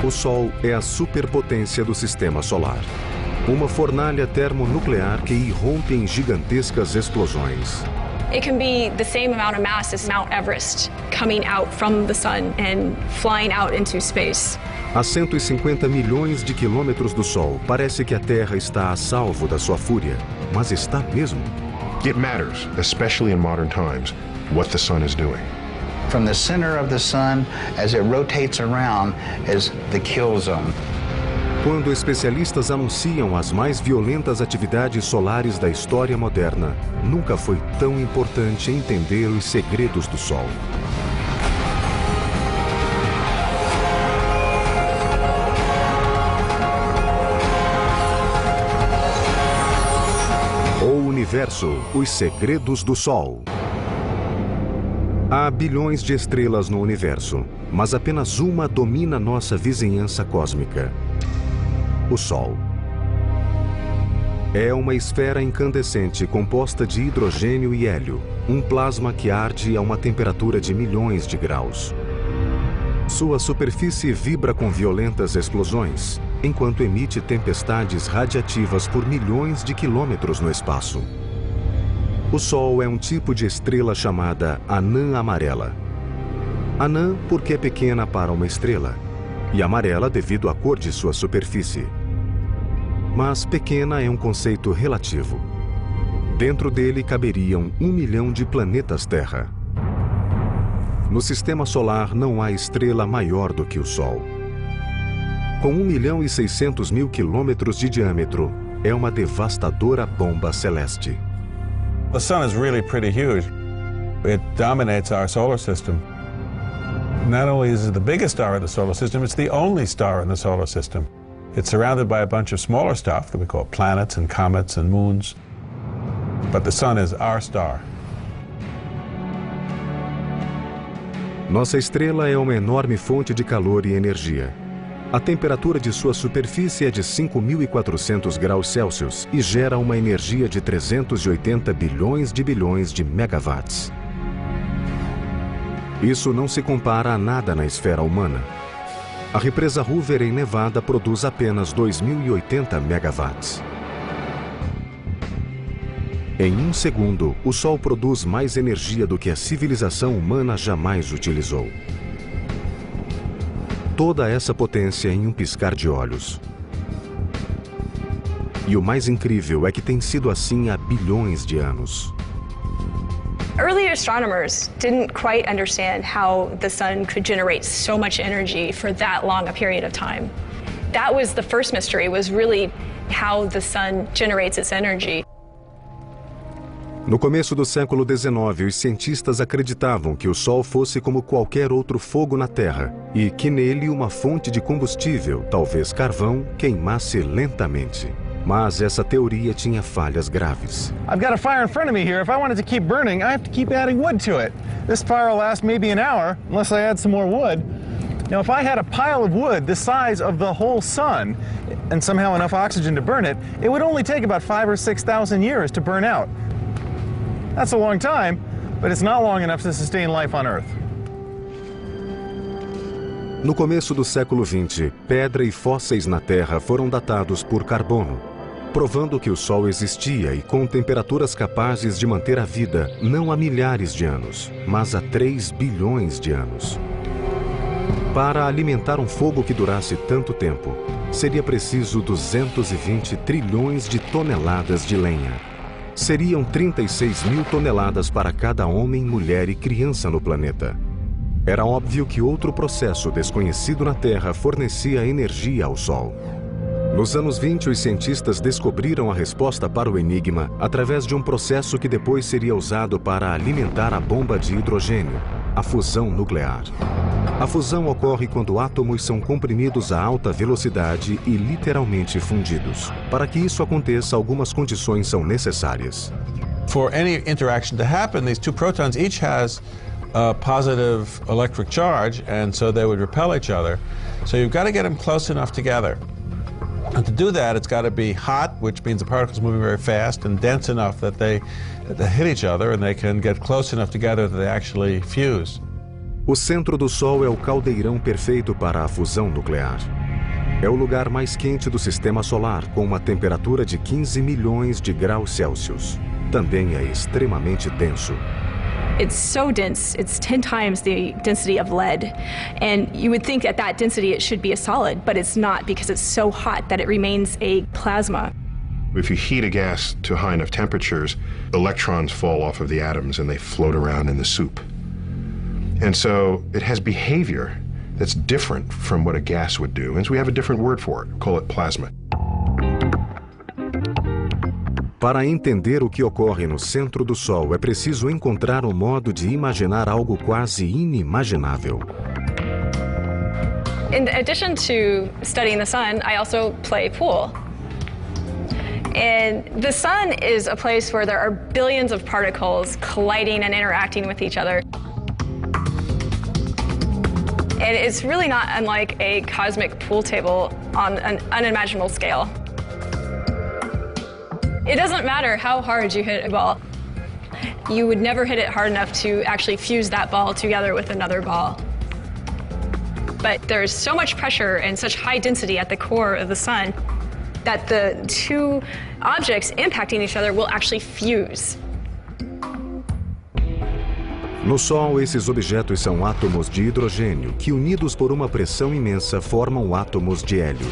O Sol é a superpotência do Sistema Solar. Uma fornalha termonuclear que irrompe em gigantescas explosões. It can be the same amount of mass as Mount Everest coming out from the sun and flying out into space. A 150 milhões de quilômetros do Sol, parece que a Terra está a salvo da sua fúria. Mas está mesmo? It matters, especially in modern times, what the sun is doing. From the center of the sun, as it rotates around, is the kill zone. Quando especialistas anunciam as mais violentas atividades solares da história moderna, nunca foi tão importante entender os segredos do Sol. O Universo, os segredos do Sol. Há bilhões de estrelas no universo, mas apenas uma domina nossa vizinhança cósmica: o Sol. É uma esfera incandescente composta de hidrogênio e hélio, um plasma que arde a uma temperatura de milhões de graus. Sua superfície vibra com violentas explosões, enquanto emite tempestades radiativas por milhões de quilômetros no espaço. O Sol é um tipo de estrela chamada anã amarela. Anã porque é pequena para uma estrela, e amarela devido à cor de sua superfície. Mas pequena é um conceito relativo. Dentro dele caberiam 1 milhão de planetas Terra. No Sistema Solar não há estrela maior do que o Sol. Com 1.600.000 quilômetros de diâmetro, é uma devastadora bomba celeste. The sun is really pretty huge. It dominates our solar system. Not only is it the biggest star in the solar system, it's the only star in the solar system. It's surrounded by a bunch of smaller stuff that we call planets and comets and moons. But the sun is our star. Nossa estrela é uma enorme fonte de calor e energia. A temperatura de sua superfície é de 5.400 graus Celsius e gera uma energia de 380 bilhões de megawatts. Isso não se compara a nada na esfera humana. A represa Hoover em Nevada produz apenas 2.080 megawatts. Em um segundo, o Sol produz mais energia do que a civilização humana jamais utilizou. Toda essa potência em um piscar de olhos. E o mais incrível é que tem sido assim há bilhões de anos. Early astronomers didn't quite understand how the sun could generate so much energy for that long a period of time. That was the first mystery, was really how the sun generates its energy. No começo do século XIX, os cientistas acreditavam que o Sol fosse como qualquer outro fogo na Terra e que nele uma fonte de combustível, talvez carvão, queimasse lentamente. Mas essa teoria tinha falhas graves. I've got a fire in front of me here. If I want it to keep burning, I have to keep adding wood to it. This fire will last maybe an hour unless I add some more wood. Now, if I had a pile of wood the size of the whole sun and somehow enough oxygen to burn it, it would only take about 5,000 or 6,000 years to burn out. That's a long time, but it's not long enough to sustain life on Earth. No começo do século XX, pedra e fósseis na Terra foram datados por carbono, provando que o Sol existia e com temperaturas capazes de manter a vida não há milhares de anos, mas há 3 bilhões de anos. Para alimentar um fogo que durasse tanto tempo, seria preciso 220 trilhões de toneladas de lenha. Seriam 36.000 toneladas para cada homem, mulher e criança no planeta. Era óbvio que outro processo desconhecido na Terra fornecia energia ao Sol. Nos anos 20, os cientistas descobriram a resposta para o enigma através de um processo que depois seria usado para alimentar a bomba de hidrogênio, a fusão nuclear. A fusão ocorre quando átomos são comprimidos a alta velocidade e literalmente fundidos. Para que isso aconteça, algumas condições são necessárias. For any interaction to happen, these two protons each has a positive electric charge, and so they would repel each other. So you've got to get them close enough together. And to do that, it's got to be hot, which means the particles moving very fast, and dense enough that they hit each other and they can get close enough together that they actually fuse. O centro do Sol é o caldeirão perfeito para a fusão nuclear. É o lugar mais quente do sistema solar, com uma temperatura de 15 milhões de graus Celsius. Também é extremamente denso. It's so dense, it's 10 times the density of lead. And you would think at that density it should be a solid, but it's not because it's so hot that it remains a plasma. If you heat a gas to high enough temperatures, electrons fall off of the atoms and they float around in the soup. And so it has behavior that's different from what a gas would do. And so we have a different word for it. We call it plasma. Para entender o que ocorre no centro do Sol, é preciso encontrar um modo de imaginar algo quase inimaginável. In addition to studying the sun, I also play pool. And the sun is a place where there are billions of particles colliding and interacting with each other. And it's really not unlike a cosmic pool table on an unimaginable scale. It doesn't matter how hard you hit a ball. You would never hit it hard enough to actually fuse that ball together with another ball. But there's so much pressure and such high density at the core of the sun that the two objects impacting each other will actually fuse. No Sol, esses objetos são átomos de hidrogênio que, unidos por uma pressão imensa, formam átomos de hélio.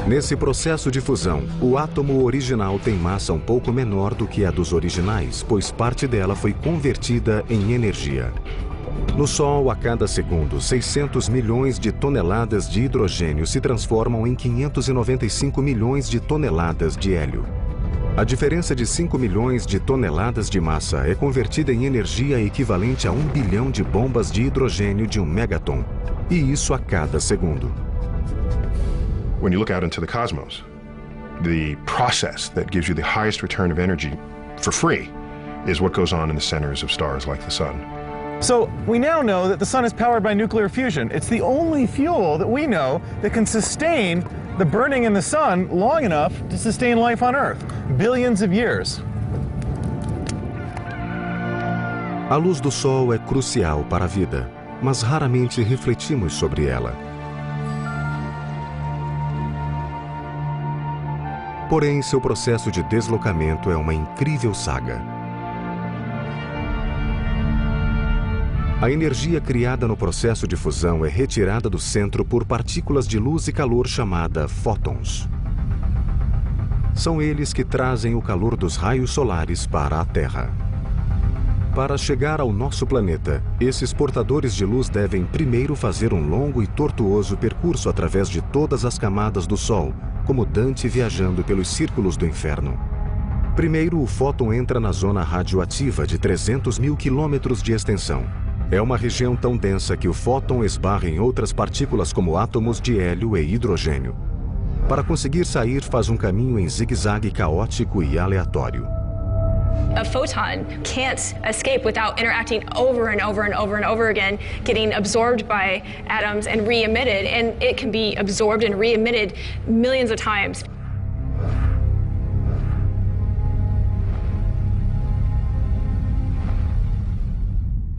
Nesse processo de fusão, o átomo original tem massa um pouco menor do que a dos originais, pois parte dela foi convertida em energia. No Sol, a cada segundo, 600 milhões de toneladas de hidrogênio se transformam em 595 milhões de toneladas de hélio. A diferença de 5 milhões de toneladas de massa é convertida em energia equivalente a 1 bilhão de bombas de hidrogênio de 1 megaton. E isso a cada segundo. When you look out into the cosmos, the process that gives you the highest return of energy for free is what goes on in the centers of stars like the sun. So we now know that the sun is powered by nuclear fusion. It's the only fuel that we know that can sustain the burning in the sun long enough to sustain life on Earth, billions of years. A luz do Sol é crucial para a vida, mas raramente refletimos sobre ela. Porém, seu processo de deslocamento é uma incrível saga. A energia criada no processo de fusão é retirada do centro por partículas de luz e calor chamadas fótons. São eles que trazem o calor dos raios solares para a Terra. Para chegar ao nosso planeta, esses portadores de luz devem primeiro fazer um longo e tortuoso percurso através de todas as camadas do Sol, como Dante viajando pelos círculos do inferno. Primeiro, o fóton entra na zona radioativa de 300 mil quilômetros de extensão. É uma região tão densa que o fóton esbarra em outras partículas como átomos de hélio e hidrogênio. Para conseguir sair, faz um caminho em zigue-zague caótico e aleatório. A photon can't escape without interacting over and over and over and over again, getting absorbed by atoms and re-emitted, and it can be absorbed and re-emitted millions of times.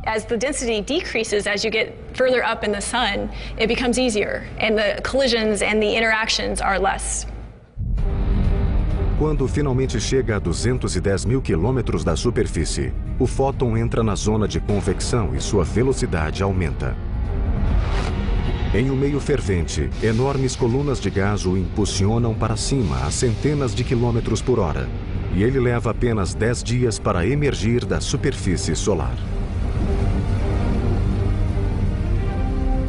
As the density decreases as you get further up in the sun, it becomes easier, and the collisions and the interactions are less. Quando finalmente chega a 210 mil quilômetros da superfície, o fóton entra na zona de convecção e sua velocidade aumenta. Em um meio fervente, enormes colunas de gás o impulsionam para cima a centenas de quilômetros por hora, e ele leva apenas 10 dias para emergir da superfície solar.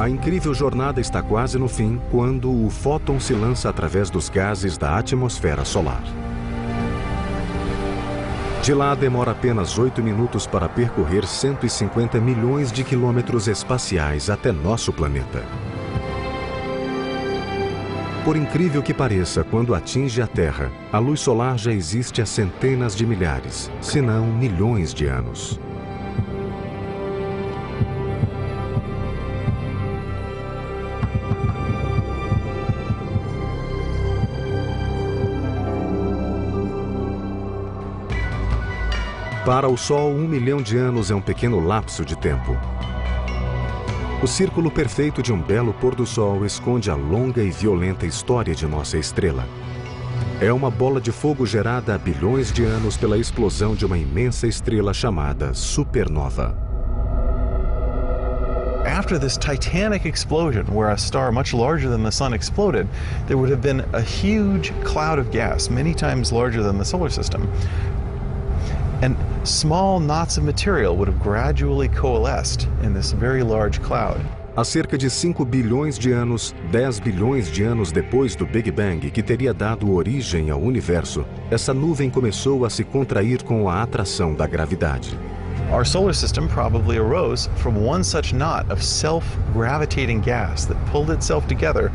A incrível jornada está quase no fim quando o fóton se lança através dos gases da atmosfera solar. De lá, demora apenas 8 minutos para percorrer 150 milhões de quilômetros espaciais até nosso planeta. Por incrível que pareça, quando atinge a Terra, a luz solar já existe há centenas de milhares, se não milhões de anos. Para o Sol, 1 milhão de anos é um pequeno lapso de tempo. O círculo perfeito de um belo pôr-do-sol esconde a longa e violenta história de nossa estrela. É uma bola de fogo gerada há bilhões de anos pela explosão de uma imensa estrela chamada supernova. After this titanic explosion, where a star much larger than the sun exploded, there would have been a huge cloud of gas, many times larger than the solar system. And small knots of material would have gradually coalesced in this very large cloud. Há cerca de 5 bilhões de anos, 10 bilhões de anos depois do Big Bang, que teria dado origem ao universo, essa nuvem começou a se contrair com a atração da gravidade. Our solar system probably arose from one such knot of self-gravitating gas that pulled itself together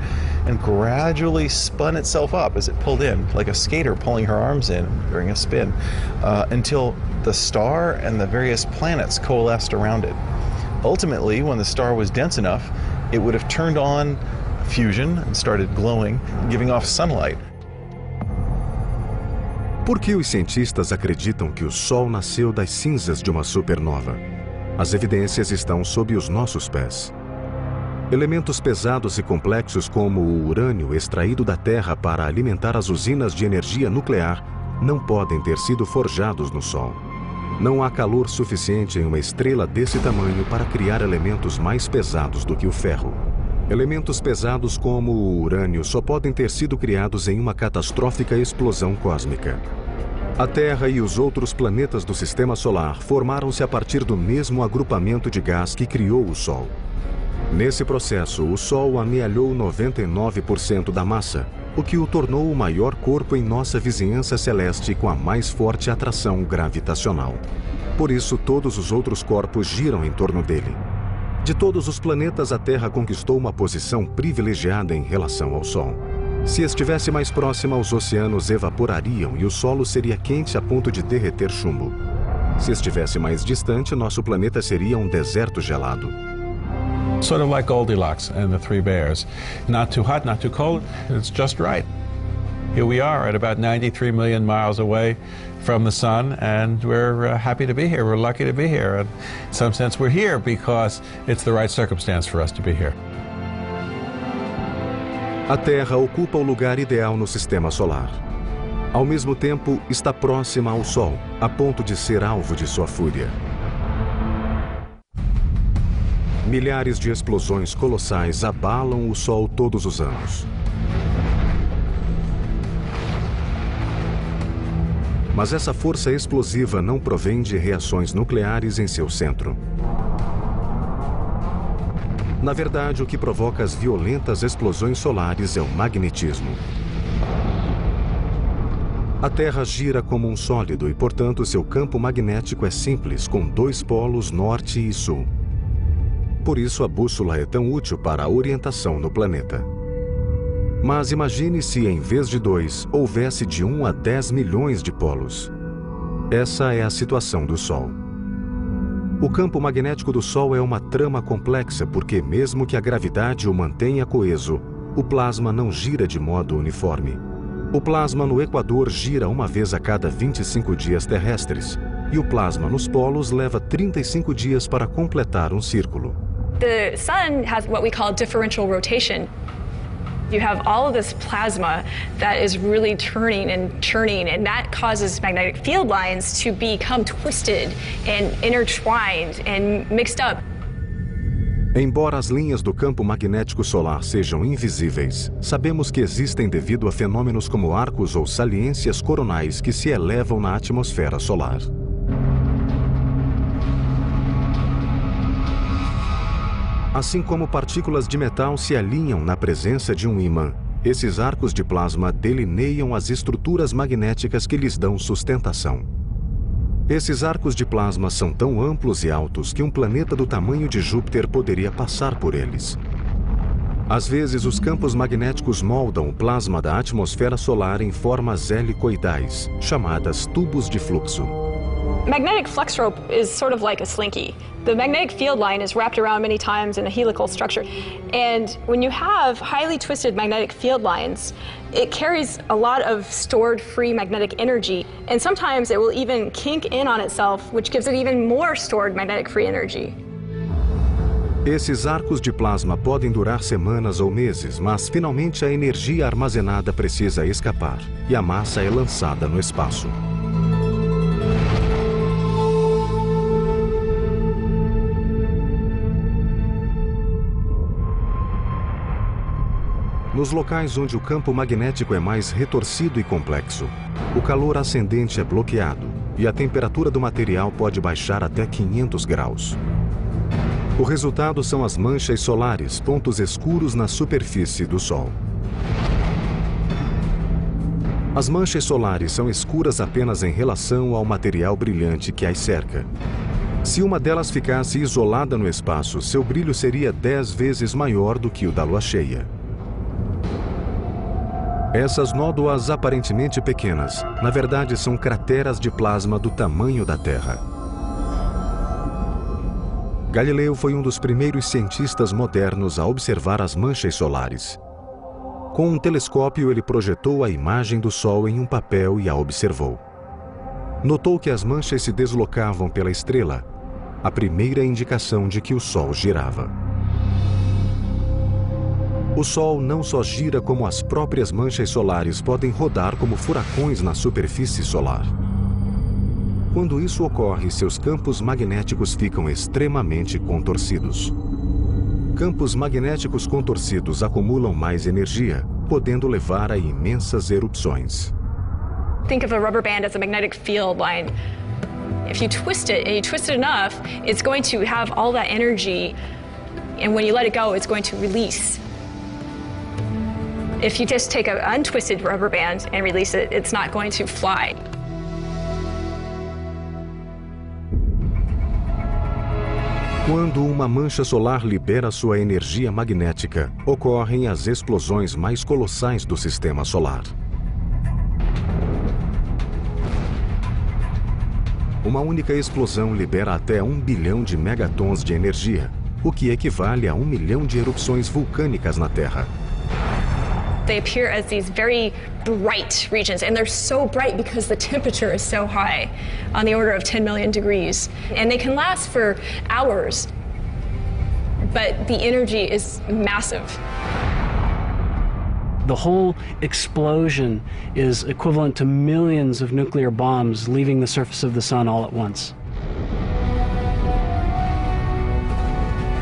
and gradually spun itself up as it pulled in, like a skater pulling her arms in during a spin, until the star and the various planets coalesced around it. Ultimately, when the star was dense enough, it would have turned on fusion and started glowing, giving off sunlight. Por que os cientistas acreditam que o Sol nasceu das cinzas de uma supernova? As evidências estão sob os nossos pés. Elementos pesados e complexos como o urânio extraído da Terra para alimentar as usinas de energia nuclear não podem ter sido forjados no Sol. Não há calor suficiente em uma estrela desse tamanho para criar elementos mais pesados do que o ferro. Elementos pesados como o urânio só podem ter sido criados em uma catastrófica explosão cósmica. A Terra e os outros planetas do Sistema Solar formaram-se a partir do mesmo agrupamento de gás que criou o Sol. Nesse processo, o Sol amealhou 99% da massa, o que o tornou o maior corpo em nossa vizinhança celeste com a mais forte atração gravitacional. Por isso, todos os outros corpos giram em torno dele. De todos os planetas, a Terra conquistou uma posição privilegiada em relação ao Sol. Se estivesse mais próxima, os oceanos evaporariam e o solo seria quente a ponto de derreter chumbo. Se estivesse mais distante, nosso planeta seria um deserto gelado. Sort of like Goldilocks and the Three Bears. Not too hot, not too cold, it's just right. Here we are at about 93 million miles away from the sun, and we're happy to be here. We're lucky to be here. And in some sense, we're here because it's the right circumstance for us to be here. A Terra ocupa o lugar ideal no Sistema Solar. Ao mesmo tempo, está próxima ao Sol, a ponto de ser alvo de sua fúria. Milhares de explosões colossais abalam o Sol todos os anos. Mas essa força explosiva não provém de reações nucleares em seu centro. Na verdade, o que provoca as violentas explosões solares é o magnetismo. A Terra gira como um sólido e, portanto, seu campo magnético é simples, com 2 polos norte e sul. Por isso, a bússola é tão útil para a orientação no planeta. Mas imagine se, em vez de 2, houvesse de 1 a 10 milhões de polos. Essa é a situação do Sol. O campo magnético do Sol é uma trama complexa porque, mesmo que a gravidade o mantenha coeso, o plasma não gira de modo uniforme. O plasma no Equador gira uma vez a cada 25 dias terrestres, e o plasma nos polos leva 35 dias para completar um círculo. The sun has what we call differential rotation. You have all of this plasma that is really turning and churning, and that causes magnetic field lines to become twisted and intertwined and mixed up. Embora as linhas do campo magnético solar sejam invisíveis, sabemos que existem devido a fenômenos como arcos ou saliências coronais que se elevam na atmosfera solar. Assim como partículas de metal se alinham na presença de um ímã, esses arcos de plasma delineiam as estruturas magnéticas que lhes dão sustentação. Esses arcos de plasma são tão amplos e altos que um planeta do tamanho de Júpiter poderia passar por eles. Às vezes, os campos magnéticos moldam o plasma da atmosfera solar em formas helicoidais, chamadas tubos de fluxo. Magnetic flux rope is sort of like a slinky. The magnetic field line is wrapped around many times in a helical structure. And when you have highly twisted magnetic field lines, it carries a lot of stored free magnetic energy. And sometimes it will even kink in on itself, which gives it even more stored magnetic free energy. Esses arcos de plasma podem durar semanas ou meses, mas finalmente a energia armazenada precisa escapar e a massa é lançada no espaço. Nos locais onde o campo magnético é mais retorcido e complexo, o calor ascendente é bloqueado e a temperatura do material pode baixar até 500 graus. O resultado são as manchas solares, pontos escuros na superfície do Sol. As manchas solares são escuras apenas em relação ao material brilhante que as cerca. Se uma delas ficasse isolada no espaço, seu brilho seria 10 vezes maior do que o da Lua cheia. Essas nódoas aparentemente pequenas, na verdade são crateras de plasma do tamanho da Terra. Galileu foi um dos primeiros cientistas modernos a observar as manchas solares. Com um telescópio, ele projetou a imagem do Sol em um papel e a observou. Notou que as manchas se deslocavam pela estrela, a primeira indicação de que o Sol girava. O Sol não só gira, como as próprias manchas solares podem rodar como furacões na superfície solar. Quando isso ocorre, seus campos magnéticos ficam extremamente contorcidos. Campos magnéticos contorcidos acumulam mais energia, podendo levar a imensas erupções. Think of a rubber band as a magnetic field line. If you twist it, and you twist it enough, it's going to have all that energy, and when you let it go, it's going to release. If you just take an untwisted rubber band and release it, it's not going to fly. Quando uma mancha solar libera sua energia magnética, ocorrem as explosões mais colossais do sistema solar. Uma única explosão libera até 1 bilhão de megatons de energia, o que equivale a 1 milhão de erupções vulcânicas na Terra. They appear as these very bright regions, and they're so bright because the temperature is so high, on the order of 10 million degrees. And they can last for hours, but the energy is massive. The whole explosion is equivalent to millions of nuclear bombs leaving the surface of the sun all at once.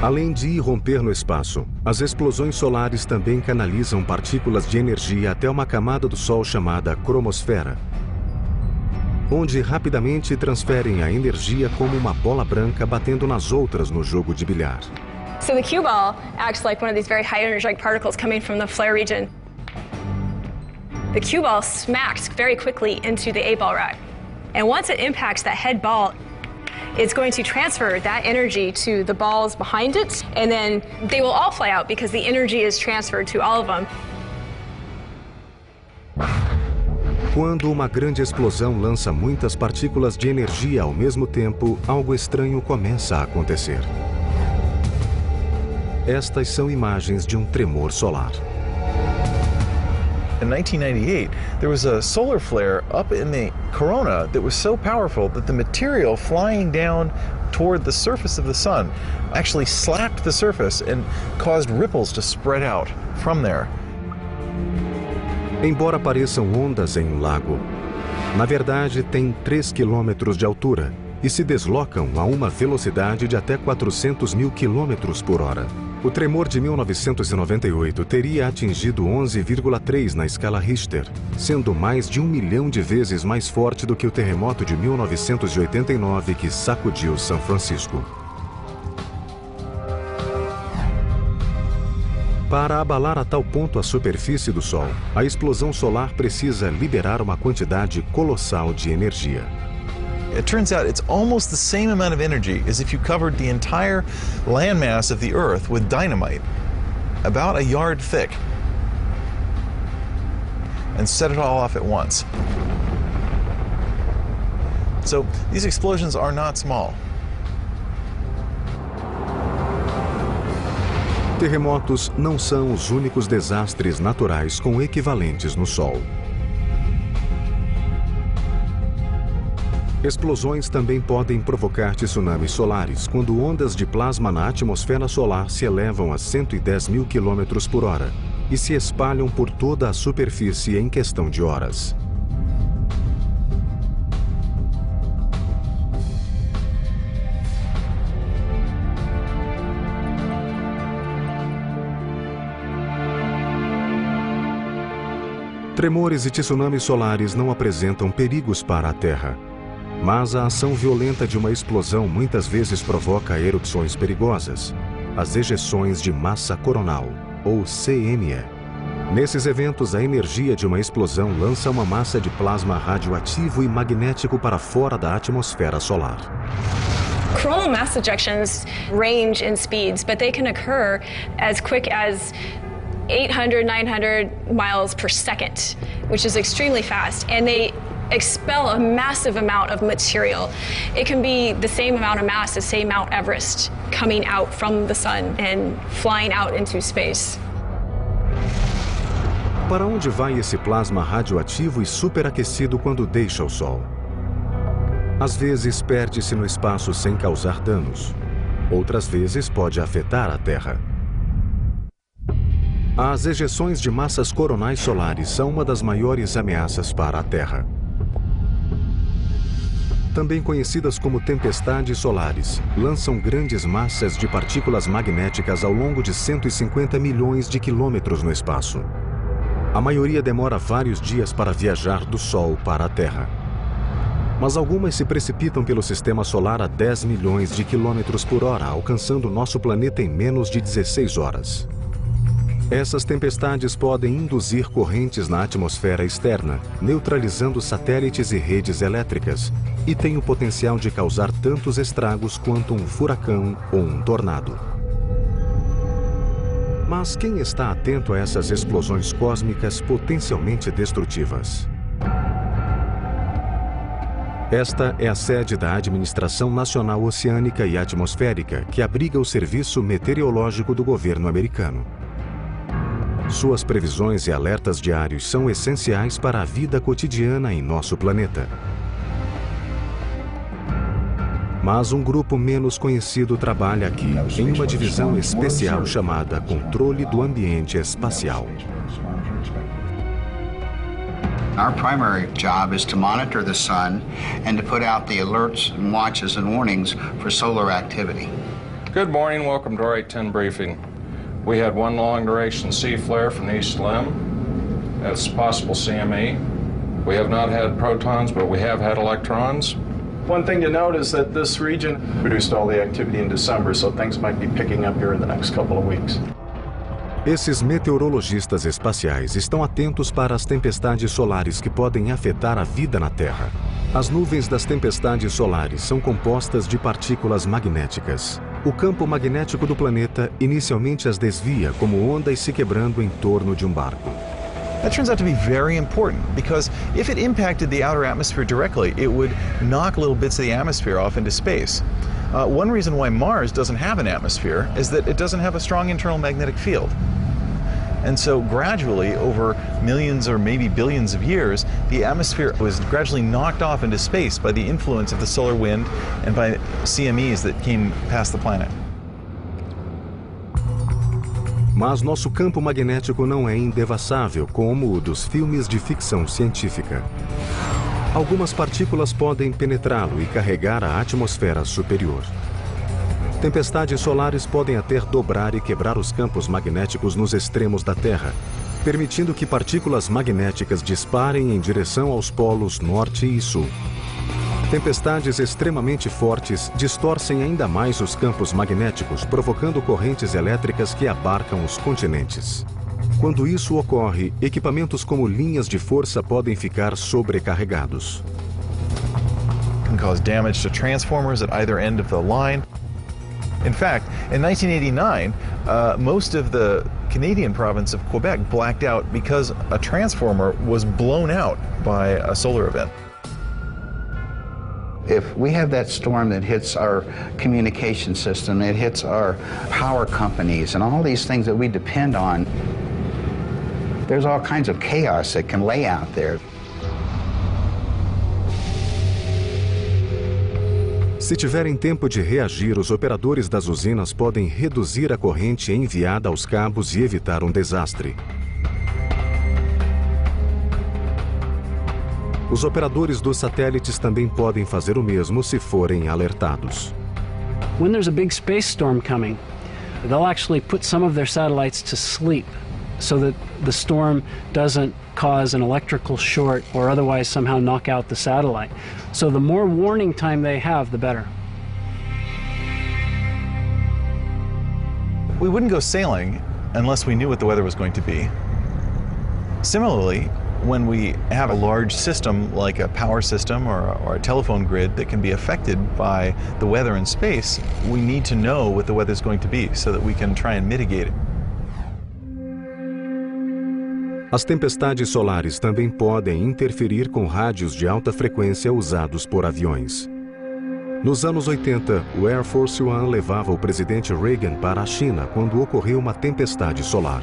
Além de irromper no espaço, as explosões solares também canalizam partículas de energia até uma camada do Sol chamada cromosfera, onde rapidamente transferem a energia como uma bola branca batendo nas outras no jogo de bilhar. So the Q-ball acts like one of these very high energetic particles coming from the flare region. The Q-ball smacks very quickly into the A-ball rack. And once it impacts that head ball, it's going to transfer that energy to the balls behind it, and then they will all fly out because the energy is transferred to all of them. Quando uma grande explosão lança muitas partículas de energia ao mesmo tempo, algo estranho começa a acontecer. Estas são imagens de um tremor solar. In 1998, there was a solar flare up in the corona that was so powerful that the material flying down toward the surface of the sun actually slapped the surface and caused ripples to spread out from there. Embora pareçam ondas em um lago, na verdade têm 3 quilômetros de altura e se deslocam a uma velocidade de até 400 mil quilômetros por hora. O tremor de 1998 teria atingido 11,3 na escala Richter, sendo mais de 1 milhão de vezes mais forte do que o terremoto de 1989 que sacudiu São Francisco. Para abalar a tal ponto a superfície do Sol, a explosão solar precisa liberar uma quantidade colossal de energia. It turns out it's almost the same amount of energy as if you covered the entire landmass of the Earth with dynamite, about a yard thick, and set it all off at once. So these explosions are not small. Terremotos não são os únicos desastres naturais com equivalentes no Sol. Explosões também podem provocar tsunamis solares quando ondas de plasma na atmosfera solar se elevam a 110 mil quilômetros por hora e se espalham por toda a superfície em questão de horas. Tremores e tsunamis solares não apresentam perigos para a Terra, mas a ação violenta de uma explosão muitas vezes provoca erupções perigosas, as ejeções de massa coronal, ou CME. Nesses eventos, a energia de uma explosão lança uma massa de plasma radioativo e magnético para fora da atmosfera solar. Coronal mass ejections range in speeds, but they can occur as quick as 800, 900 miles per second, which is extremely fast, and they expel a massive amount of material. It can be the same amount of mass as, say, Mount Everest coming out from the sun and flying out into space. Para onde vai esse plasma radioativo e superaquecido quando deixa o Sol? Às vezes perde-se no espaço sem causar danos. Outras vezes pode afetar a Terra. As ejeções de massas coronais solares são uma das maiores ameaças para a Terra. Também conhecidas como tempestades solares, lançam grandes massas de partículas magnéticas ao longo de 150 milhões de quilômetros no espaço. A maioria demora vários dias para viajar do Sol para a Terra. Mas algumas se precipitam pelo sistema solar a 10 milhões de quilômetros por hora, alcançando nosso planeta em menos de 16 horas. Essas tempestades podem induzir correntes na atmosfera externa, neutralizando satélites e redes elétricas, e têm o potencial de causar tantos estragos quanto um furacão ou um tornado. Mas quem está atento a essas explosões cósmicas potencialmente destrutivas? Esta é a sede da Administração Nacional Oceânica e Atmosférica, que abriga o Serviço Meteorológico do governo americano. Suas previsões e alertas diários são essenciais para a vida cotidiana em nosso planeta. Mas um grupo menos conhecido trabalha aqui, em uma divisão especial chamada Controle do Ambiente Espacial. Our primary job is to monitor the sun and to put out the alerts and watches and warnings for solar activity. Good morning, welcome to our 810 briefing. We had one long-duration C flare from the East Limb. That's possible CME. We have not had protons, but we have had electrons. One thing to note is that this region produced all the activity in December, so things might be picking up here in the next couple of weeks. Esses meteorologistas espaciais estão atentos para as tempestades solares que podem afetar a vida na Terra. As nuvens das tempestades solares são compostas de partículas magnéticas. O campo magnético do planeta inicialmente as desvia como ondas se quebrando em torno de um barco. That turns out to be very important because if it impacted the outer atmosphere directly, it would knock little bits of the atmosphere off into space. One reason why Mars doesn't have an atmosphere is that it doesn't have a strong internal magnetic field. And so gradually, over millions or maybe billions of years, the atmosphere was gradually knocked off into space by the influence of the solar wind and by CMEs that came past the planet. Mas nosso campo magnético não é indevassável como o dos filmes de ficção científica. Algumas partículas podem penetrá-lo e carregar a atmosfera superior. Tempestades solares podem até dobrar e quebrar os campos magnéticos nos extremos da Terra, permitindo que partículas magnéticas disparem em direção aos polos norte e sul. Tempestades extremamente fortes distorcem ainda mais os campos magnéticos, provocando correntes elétricas que abarcam os continentes. Quando isso ocorre, equipamentos como linhas de força podem ficar sobrecarregados. It can cause damage to transformers at either end of the line. In fact, in 1989, most of the Canadian province of Quebec blacked out because a transformer was blown out by a solar event. If we have that storm that hits our communication system, it hits our power companies and all these things that we depend on, there's all kinds of chaos that can lay out there. Se tiverem tempo de reagir, os operadores das usinas podem reduzir a corrente enviada aos cabos e evitar um desastre. Os operadores dos satélites também podem fazer o mesmo se forem alertados. When there's a big space storm coming, they'll actually put some of their satellites to sleep so that the storm doesn't cause an electrical short or otherwise somehow knock out the satellite. So the more warning time they have, the better. We wouldn't go sailing unless we knew what the weather was going to be. Similarly, when we have a large system like a power system or a telephone grid that can be affected by the weather in space, we need to know what the weather is going to be so that we can try and mitigate it. As tempestades solares também podem interferir com rádios de alta frequência usados por aviões. Nos anos 80, o Air Force One levava o presidente Reagan para a China quando ocorreu uma tempestade solar.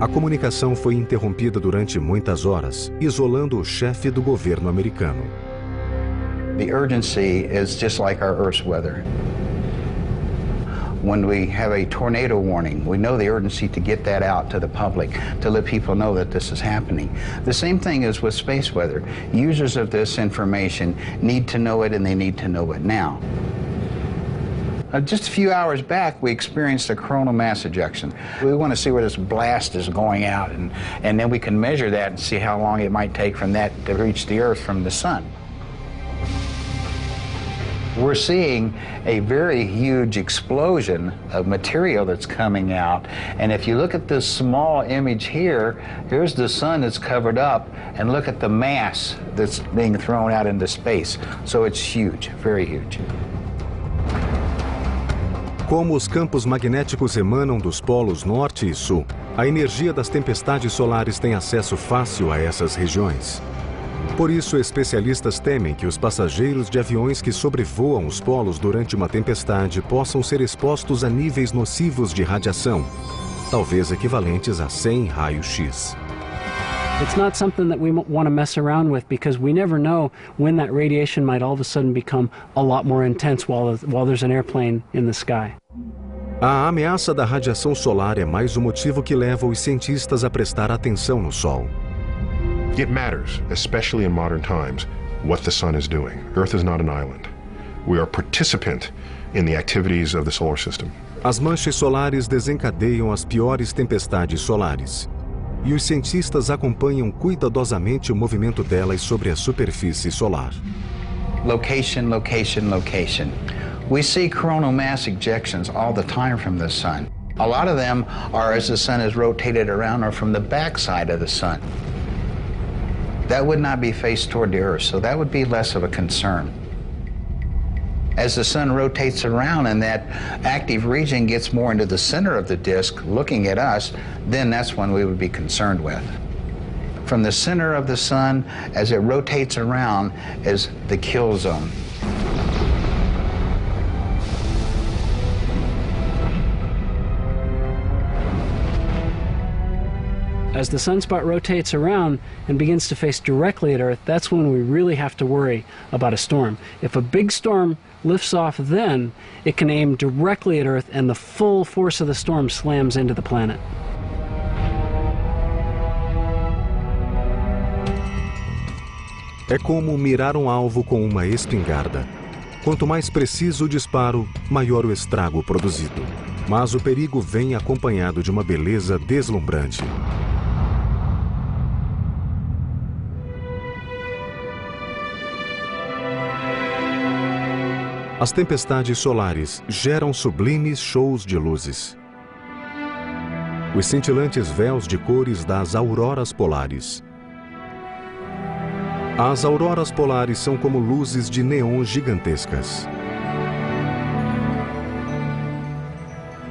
A comunicação foi interrompida durante muitas horas, isolando o chefe do governo americano. The urgency is just like our Earth's weather. When we have a tornado warning, we know the urgency to get that out to the public, to let people know that this is happening. The same thing is with space weather. Users of this information need to know it, and they need to know it now. Just a few hours back, we experienced a coronal mass ejection. We want to see where this blast is going out, and then we can measure that and see how long it might take from that to reach the Earth from the sun. We're seeing a very huge explosion of material that's coming out. And if you look at this small image here, here's the sun that's covered up, and look at the mass that's being thrown out into space. So it's huge, very huge. Como os campos magnéticos emanam dos polos norte e sul, a energia das tempestades solares tem acesso fácil a essas regiões. Por isso, especialistas temem que os passageiros de aviões que sobrevoam os polos durante uma tempestade possam ser expostos a níveis nocivos de radiação, talvez equivalentes a 100 raios-x. It's not something that we want to mess around with because we never know when that radiation might all of a sudden become a lot more intense while there's an airplane in the sky. A ameaça da radiação solar é mais um motivo que leva os cientistas a prestar atenção no Sol. It matters, especially in modern times, what the sun is doing. Earth is not an island. We are a participant in the activities of the solar system. As manchas solares desencadeiam as piores tempestades solares. E os cientistas acompanham cuidadosamente o movimento delas sobre a superfície solar. Location, location, location. We see coronal mass ejections all the time from the sun. A lot of them are as the sun is rotated around or from the backside of the sun. That would not be faced toward the Earth, so that would be less of a concern. As the sun rotates around and that active region gets more into the center of the disk, looking at us, then that's when we would be concerned with. From the center of the sun, as it rotates around, is the kill zone. As the sunspot rotates around and begins to face directly at Earth, that's when we really have to worry about a storm. If a big storm lifts off then, it can aim directly at Earth and the full force of the storm slams into the planet. É como mirar um alvo com uma espingarda. Quanto mais preciso o disparo, maior o estrago produzido. Mas o perigo vem acompanhado de uma beleza deslumbrante. As tempestades solares geram sublimes shows de luzes. Os cintilantes véus de cores das auroras polares. As auroras polares são como luzes de neon gigantescas.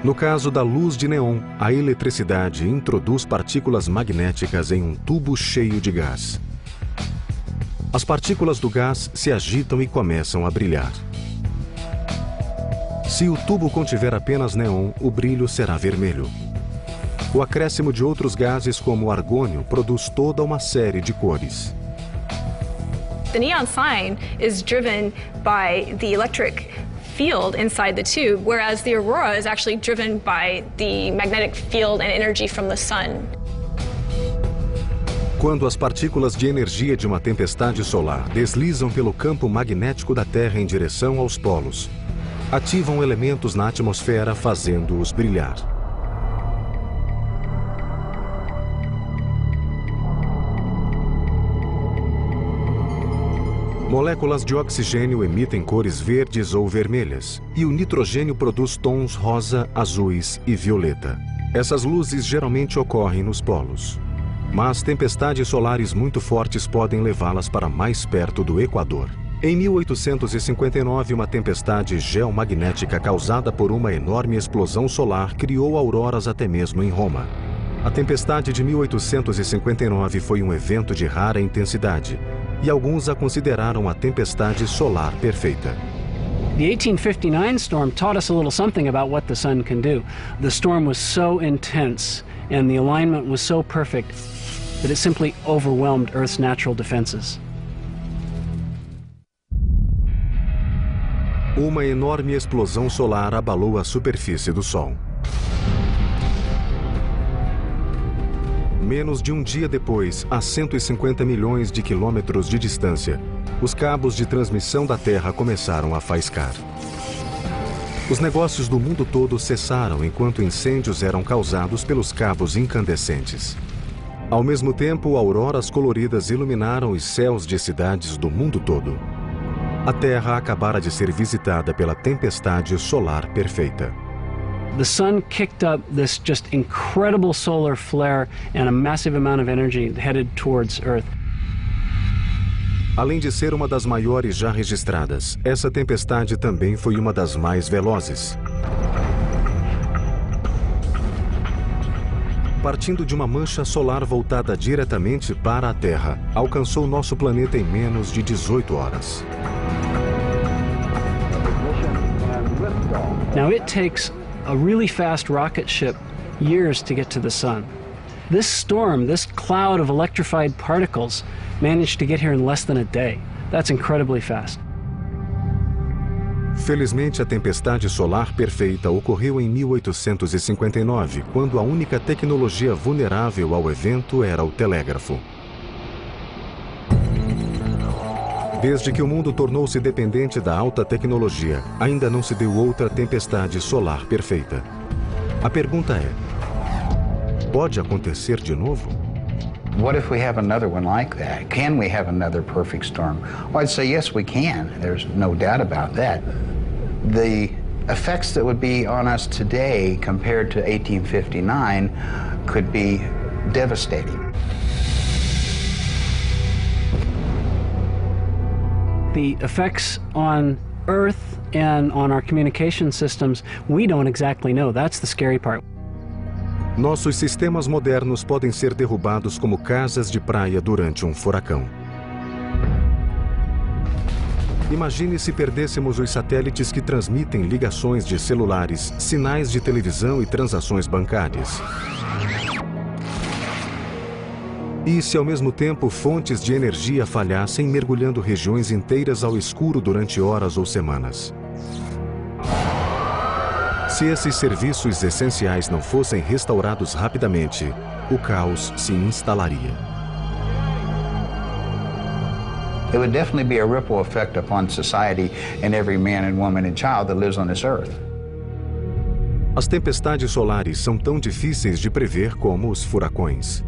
No caso da luz de neon, a eletricidade introduz partículas magnéticas em um tubo cheio de gás. As partículas do gás se agitam e começam a brilhar. Se o tubo contiver apenas neon, o brilho será vermelho. O acréscimo de outros gases, como o argônio, produz toda uma série de cores. The neon sign is driven by the electric field inside the tube, whereas the aurora is actually driven by the magnetic field and energy from the sun. Quando as partículas de energia de uma tempestade solar deslizam pelo campo magnético da Terra em direção aos polos, ativam elementos na atmosfera, fazendo-os brilhar. Moléculas de oxigênio emitem cores verdes ou vermelhas, e o nitrogênio produz tons rosa, azuis e violeta. Essas luzes geralmente ocorrem nos polos. Mas tempestades solares muito fortes podem levá-las para mais perto do Equador. Em 1859, uma tempestade geomagnética causada por uma enorme explosão solar criou auroras até mesmo em Roma. A tempestade de 1859 foi um evento de rara intensidade, e alguns a consideraram a tempestade solar perfeita. The 1859 storm taught us a little something about what the sun can do. The storm was so intense and the alignment was so perfect that it simply overwhelmed Earth's natural defenses. Uma enorme explosão solar abalou a superfície do Sol. Menos de um dia depois, a 150 milhões de quilômetros de distância, os cabos de transmissão da Terra começaram a faiscar. Os negócios do mundo todo cessaram enquanto incêndios eram causados pelos cabos incandescentes. Ao mesmo tempo, auroras coloridas iluminaram os céus de cidades do mundo todo. A Terra acabara de ser visitada pela tempestade solar perfeita. The sun kicked up this just incredible solar flare and a massive amount of energy headed towards Earth. Além de ser uma das maiores já registradas, essa tempestade também foi uma das mais velozes. Partindo de uma mancha solar voltada diretamente para a Terra, alcançou nosso planeta em menos de 18 horas. Now it takes a really fast rocket ship years to get to the sun. This storm, this cloud of electrified particles, managed to get here in less than a day. That's incredibly fast. Felizmente, a tempestade solar perfeita ocorreu em 1859, quando a única tecnologia vulnerável ao evento era o telégrafo. Desde que o mundo tornou-se dependente da alta tecnologia, ainda não se deu outra tempestade solar perfeita. A pergunta é: pode acontecer de novo? What if we have another one like that? Can we have another perfect storm? Well, I'd say yes, we can. There's no doubt about that. The effects that would be on us today compared to 1859 could be devastating. The effects on Earth and on our communication systems, we don't exactly know. That's the scary part. Nossos sistemas modernos podem ser derrubados como casas de praia durante um furacão. Imagine se perdêssemos os satélites que transmitem ligações de celulares, sinais de televisão e transações bancárias. E se ao mesmo tempo fontes de energia falhassem, mergulhando regiões inteiras ao escuro durante horas ou semanas. Se esses serviços essenciais não fossem restaurados rapidamente, o caos se instalaria. It would definitely be a ripple effect upon society and every man and woman and child that lives on this earth. As tempestades solares são tão difíceis de prever como os furacões.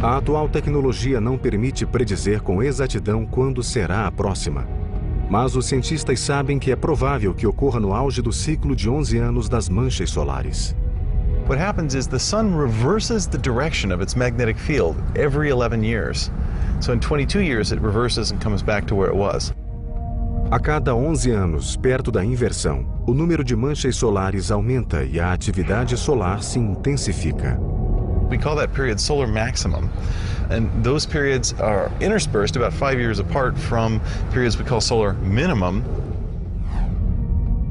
A atual tecnologia não permite predizer com exatidão quando será a próxima. Mas os cientistas sabem que é provável que ocorra no auge do ciclo de 11 anos das manchas solares. What happens is the sun reverses the direction of its magnetic field every 11 years. So in 22 years it reverses and comes back to where it was. A cada 11 anos, perto da inversão, o número de manchas solares aumenta e a atividade solar se intensifica. We call that period solar maximum. And those periods are interspersed about 5 years apart from periods we call solar minimum.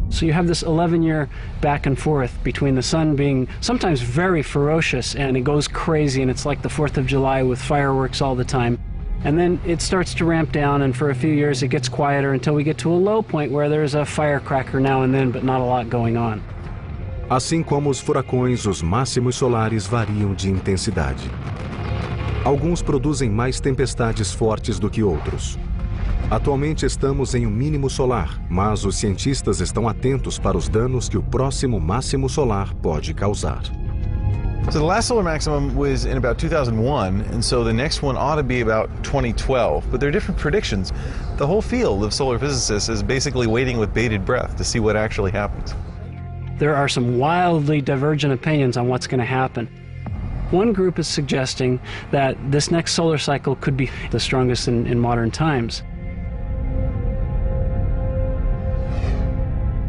So you have this 11-year back and forth between the sun being sometimes very ferocious and it goes crazy and it's like the 4th of July with fireworks all the time. And then it starts to ramp down, and for a few years it gets quieter until we get to a low point where there's a firecracker now and then, but not a lot going on. Assim como os furacões, os máximos solares variam de intensidade. Alguns produzem mais tempestades fortes do que outros. Atualmente estamos em um mínimo solar, mas os cientistas estão atentos para os danos que o próximo máximo solar pode causar. So the last solar maximum was in about 2001, and so the next one ought to be about 2012. But there are different predictions. The whole field of solar physicists is basically waiting with bated breath to see what actually happens. There are some wildly divergent opinions on what's going to happen. One group is suggesting that this next solar cycle could be the strongest in modern times.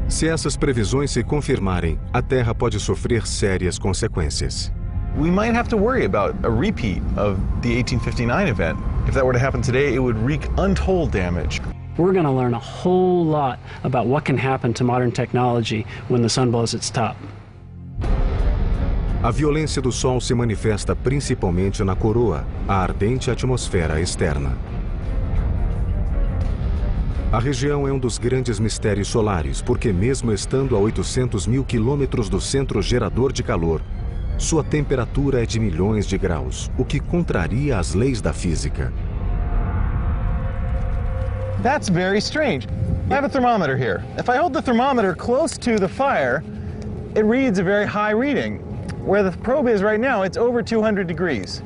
Se essas previsões se confirmarem, a Terra pode sofrer sérias consequências. We might have to worry about a repeat of the 1859 event. If that were to happen today, it would wreak untold damage. We're going to learn a whole lot about what can happen to modern technology when the sun blows its top. A violência do Sol se manifesta principalmente na coroa, a ardente atmosfera externa. A região é um dos grandes mistérios solares, porque mesmo estando a 800 mil quilômetros do centro gerador de calor, sua temperatura é de milhões de graus, o que contraria as leis da física. That's very strange. I have a thermometer here. If I hold the thermometer close to the fire, it reads a very high reading. Where the probe is right now, it's over 200 degrees.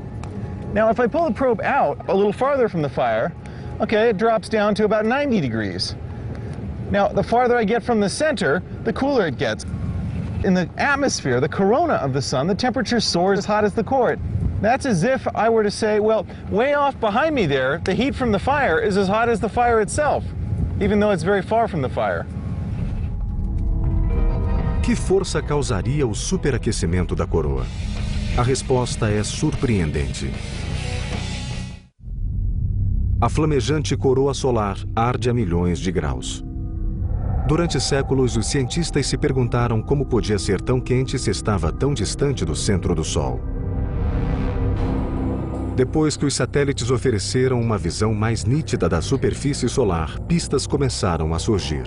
Now, if I pull the probe out a little farther from the fire, okay, it drops down to about 90 degrees. Now, the farther I get from the center, the cooler it gets. In the atmosphere, the corona of the sun, the temperature soars as hot as the core. That's as if I were to say, well, way off behind me there, the heat from the fire is as hot as the fire itself, even though it's very far from the fire. Que força causaria o superaquecimento da coroa? A resposta é surpreendente. A flamejante coroa solar arde a milhões de graus. Durante séculos, os cientistas se perguntaram como podia ser tão quente se estava tão distante do centro do Sol. Depois que os satélites ofereceram uma visão mais nítida da superfície solar, pistas começaram a surgir.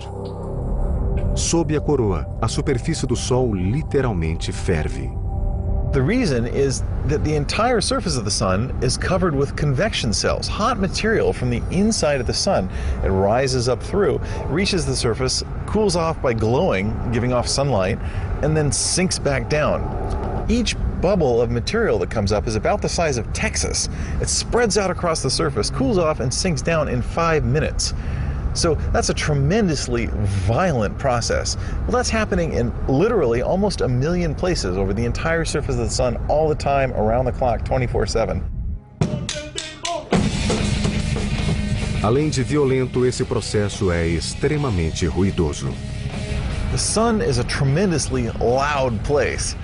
Sob a coroa, a superfície do Sol literalmente ferve. The reason is that the entire surface of the sun is covered with convection cells, hot material from the inside of the sun. It rises up through, reaches the surface, cools off by glowing, giving off sunlight, and then sinks back down. Each bubble of material that comes up is about the size of Texas. It spreads out across the surface, cools off, and sinks down in 5 minutes. So that's a tremendously violent process. Well, that's happening in literally almost 1 million places over the entire surface of the sun all the time, around the clock, 24/7. Além de violento, esse processo é extremamente ruidoso. The sun is a tremendously loud place.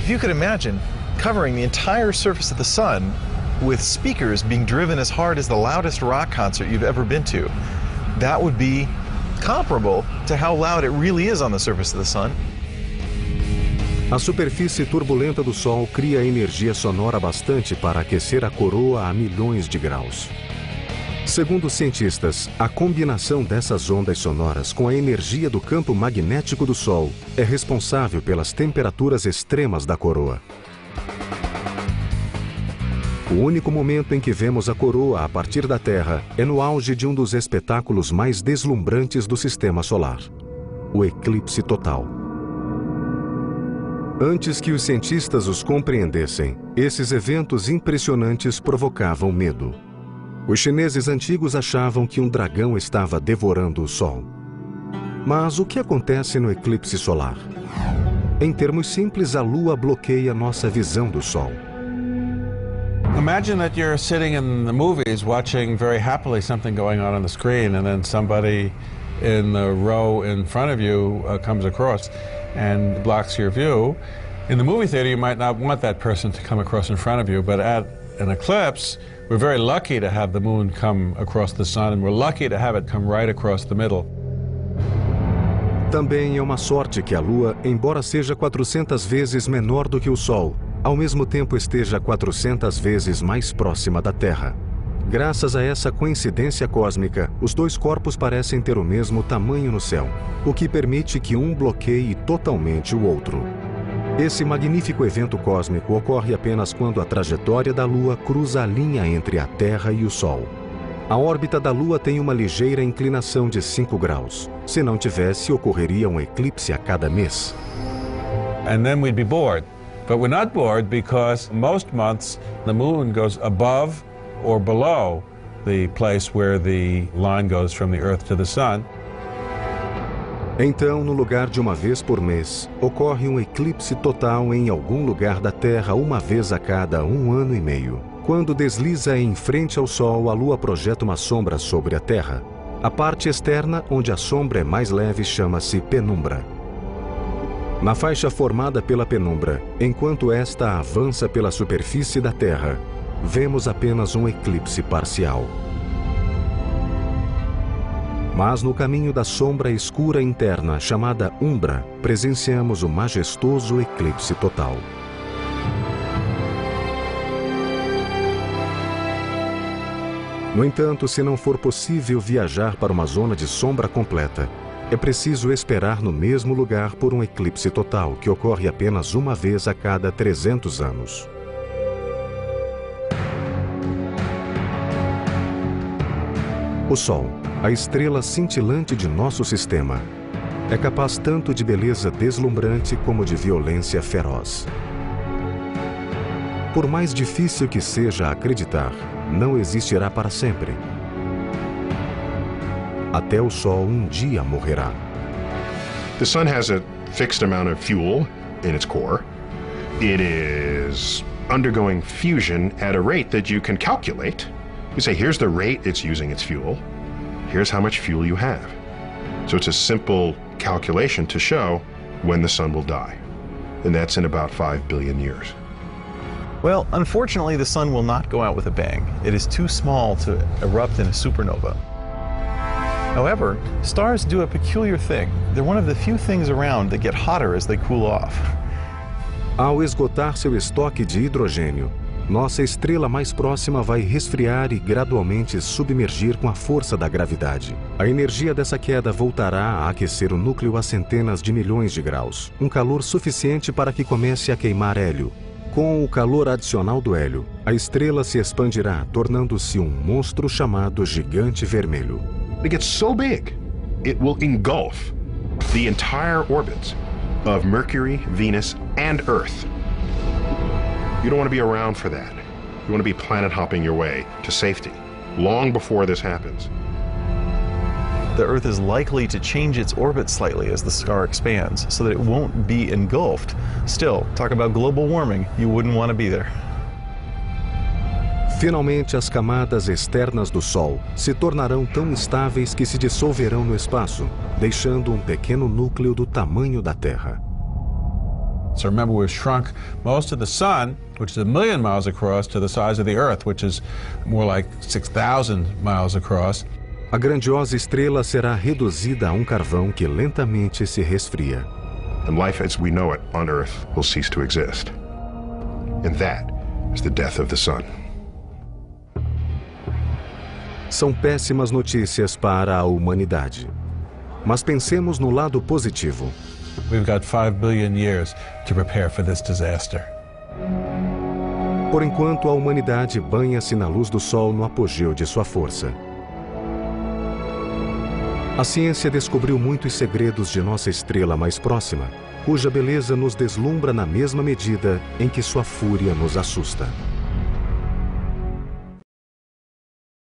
If you could imagine covering the entire surface of the sun with speakers being driven as hard as the loudest rock concert you've ever been to, that would be comparable to how loud it really is on the surface of the sun. A superfície turbulenta do Sol cria energia sonora bastante para aquecer a coroa a milhões de graus. Segundo os cientistas, a combinação dessas ondas sonoras com a energia do campo magnético do Sol é responsável pelas temperaturas extremas da coroa. O único momento em que vemos a coroa a partir da Terra é no auge de um dos espetáculos mais deslumbrantes do sistema solar, o eclipse total. Antes que os cientistas os compreendessem, esses eventos impressionantes provocavam medo. Os chineses antigos achavam que um dragão estava devorando o Sol. Mas o que acontece no eclipse solar? Em termos simples, a Lua bloqueia nossa visão do Sol. Imagine that you're sitting in the movies watching very happily something going on the screen, and then somebody in the row in front of you comes across and blocks your view. In the movie theater, you might not want that person to come across in front of you, but at an eclipse, we're very lucky to have the moon come across the sun, and we're lucky to have it come right across the middle. Também é uma sorte que a Lua, embora seja 400 vezes menor do que o Sol, ao mesmo tempo esteja 400 vezes mais próxima da Terra. Graças a essa coincidência cósmica, os dois corpos parecem ter o mesmo tamanho no céu, o que permite que um bloqueie totalmente o outro. Esse magnífico evento cósmico ocorre apenas quando a trajetória da Lua cruza a linha entre a Terra e o Sol. A órbita da Lua tem uma ligeira inclinação de 5 graus. Se não tivesse, ocorreria um eclipse a cada mês. And then we'd be bored. But we're not bored because most months the moon goes above or below the place where the line goes from the Earth to the Sun. Então, no lugar de uma vez por mês, ocorre um eclipse total em algum lugar da Terra uma vez a cada 1 ano e meio. Quando desliza em frente ao Sol, a Lua projeta uma sombra sobre a Terra. A parte externa, onde a sombra é mais leve, chama-se penumbra. Na faixa formada pela penumbra, enquanto esta avança pela superfície da Terra, vemos apenas um eclipse parcial. Mas no caminho da sombra escura interna, chamada umbra, presenciamos o majestoso eclipse total. No entanto, se não for possível viajar para uma zona de sombra completa, é preciso esperar no mesmo lugar por um eclipse total, que ocorre apenas uma vez a cada 300 anos. O Sol, a estrela cintilante de nosso sistema, é capaz tanto de beleza deslumbrante como de violência feroz. Por mais difícil que seja acreditar, não existirá para sempre. Até o Sol um dia morrerá. The sun has a fixed amount of fuel in its core. It is undergoing fusion at a rate that you can calculate. You say, here's the rate it's using its fuel. Here's how much fuel you have. So it's a simple calculation to show when the sun will die. And that's in about 5 billion years. Well, unfortunately, the sun will not go out with a bang. It is too small to erupt in a supernova. However, stars do a peculiar thing. They're one of the few things around that get hotter as they cool off. Ao esgotar seu estoque de hidrogênio, nossa estrela mais próxima vai resfriar e gradualmente submergir com a força da gravidade. A energia dessa queda voltará a aquecer o núcleo a centenas de milhões de graus, um calor suficiente para que comece a queimar hélio. Com o calor adicional do hélio, a estrela se expandirá, tornando-se um monstro chamado Gigante Vermelho. It gets so big, it will engulf the entire orbits of Mercury, Venus, and Earth. You don't want to be around for that. You want to be planet hopping your way to safety long before this happens. The Earth is likely to change its orbit slightly as the star expands so that it won't be engulfed. Still, talk about global warming, you wouldn't want to be there. Finalmente, as camadas externas do Sol se tornarão tão estáveis que se dissolverão no espaço, deixando um pequeno núcleo do tamanho da Terra. So remember, we've shrunk most of the sun, which is 1 million miles across, to the size of the Earth, which is more like 6,000 miles across. A grandiosa estrela será reduzida a um carvão que lentamente se resfria. And life as we know it on Earth will cease to exist. And that is the death of the sun. São péssimas notícias para a humanidade. Mas pensemos no lado positivo. We've got 5 billion years to prepare for this disaster. Por enquanto, a humanidade banha-se na luz do Sol no apogeu de sua força. A ciência descobriu muitos segredos de nossa estrela mais próxima, cuja beleza nos deslumbra na mesma medida em que sua fúria nos assusta.